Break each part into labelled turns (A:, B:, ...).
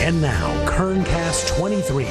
A: And now, Kerncast 23.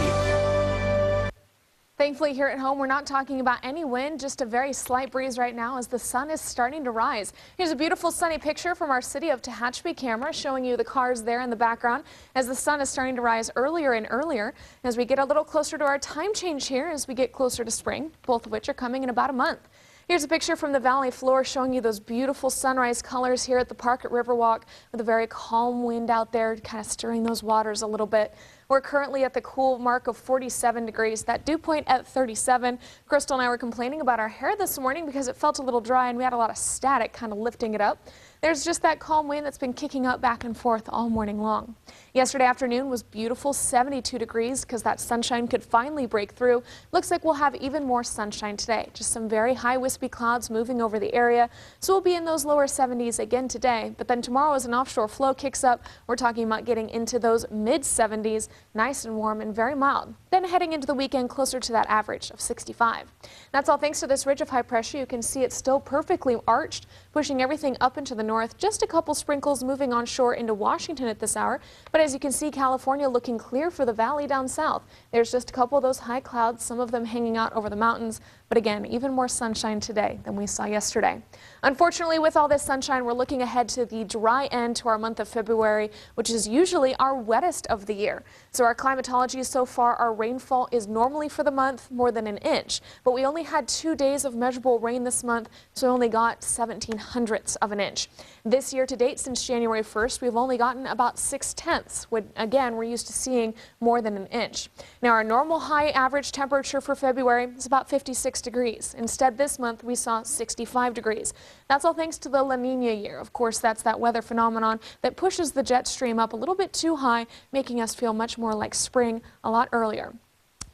B: Thankfully, here at home, we're not talking about any wind, just a very slight breeze right now as the sun is starting to rise. Here's a beautiful sunny picture from our City of Tehachapi camera showing you the cars there in the background as the sun is starting to rise earlier and earlier as we get a little closer to our time change here as we get closer to spring, both of which are coming in about a month. Here's a picture from the valley floor showing you those beautiful sunrise colors here at the park at Riverwalk with a very calm wind out there kind of stirring those waters a little bit. We're currently at the cool mark of 47 degrees. That dew point at 37. Crystal and I were complaining about our hair this morning because it felt a little dry and we had a lot of static kind of lifting it up. There's just that calm wind that's been kicking up back and forth all morning long. Yesterday afternoon was beautiful, 72 degrees because that sunshine could finally break through. Looks like we'll have even more sunshine today. Just some very high wispy clouds moving over the area. So we'll be in those lower 70s again today. But then tomorrow as an offshore flow kicks up, we're talking about getting into those mid 70s, nice and warm and very mild. Then heading into the weekend closer to that average of 65. That's all thanks to this ridge of high pressure. You can see it's still perfectly arched, pushing everything up into the north. Just a couple sprinkles moving onshore into Washington at this hour. But as you can see, California looking clear for the valley down south. There's just a couple of those high clouds, some of them hanging out over the mountains. But again, even more sunshine today than we saw yesterday. Unfortunately, with all this sunshine, we're looking ahead to the dry end to our month of February, which is usually our wettest of the year. So our climatology so far, our rainfall is normally for the month more than an inch. But we only had 2 days of measurable rain this month, so we only got 0.17 of an inch. This year to date, since January 1st, we've only gotten about 0.6, when again, we're used to seeing more than an inch. Now, our normal high average temperature for February is about 56 degrees. Instead, this month, we saw 65 degrees. That's all thanks to the La Nina year. Of course, that's that weather phenomenon that pushes the jet stream up a little bit too high, making us feel much more like spring a lot earlier.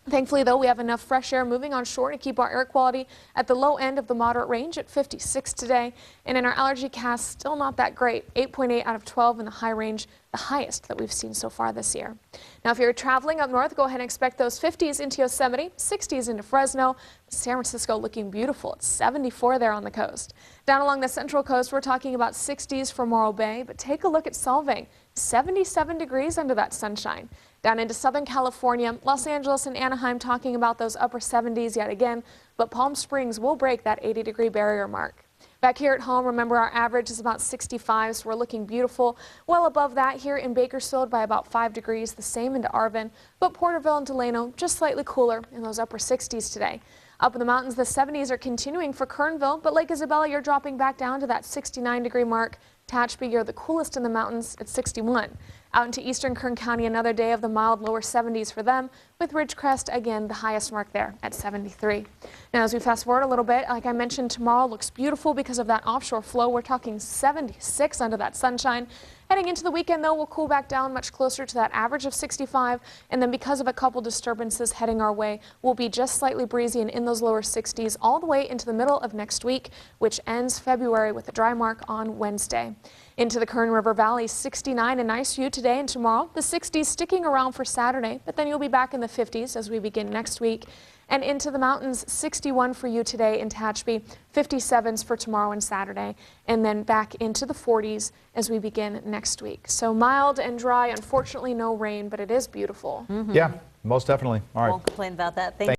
B: Thankfully, though, we have enough fresh air moving on shore to keep our air quality at the low end of the moderate range at 56 today. And in our allergy cast, still not that great, 8.8 out of 12 in the high range, the highest that we've seen so far this year. Now, if you're traveling up north, go ahead and expect those 50s into Yosemite, 60s into Fresno. San Francisco looking beautiful. It's 74 there on the coast. Down along the central coast, we're talking about 60s for Morro Bay, but take a look at Solvang, 77 degrees under that sunshine. Down into Southern California, Los Angeles and Anaheim talking about those upper 70s yet again, but Palm Springs will break that 80-degree barrier mark. Back here at home, remember our average is about 65, so we're looking beautiful. Well above that here in Bakersfield by about 5 degrees, the same into Arvin, but Porterville and Delano just slightly cooler in those upper 60s today. Up in the mountains, the 70s are continuing for Kernville, but Lake Isabella, you're dropping back down to that 69-degree mark. Tehachapi, you're the coolest in the mountains at 61. Out into eastern Kern County, another day of the mild lower 70s for them, with Ridgecrest, again, the highest mark there at 73. Now, as we fast forward a little bit, like I mentioned, tomorrow looks beautiful because of that offshore flow. We're talking 76 under that sunshine. Heading into the weekend, though, we'll cool back down much closer to that average of 65. And then because of a couple disturbances heading our way, we'll be just slightly breezy and in those lower 60s all the way into the middle of next week, which ends February with a dry mark on Wednesday. Into the Kern River Valley, 69, a nice view today and tomorrow. The 60s sticking around for Saturday, but then you'll be back in the 50s as we begin next week. And into the mountains, 61 for you today in Tehachapi, 57s for tomorrow and Saturday, and then back into the 40s as we begin next week. So mild and dry, unfortunately no rain, but it is beautiful.
C: Yeah, most definitely. All right.
D: Won't complain about that. Thank you.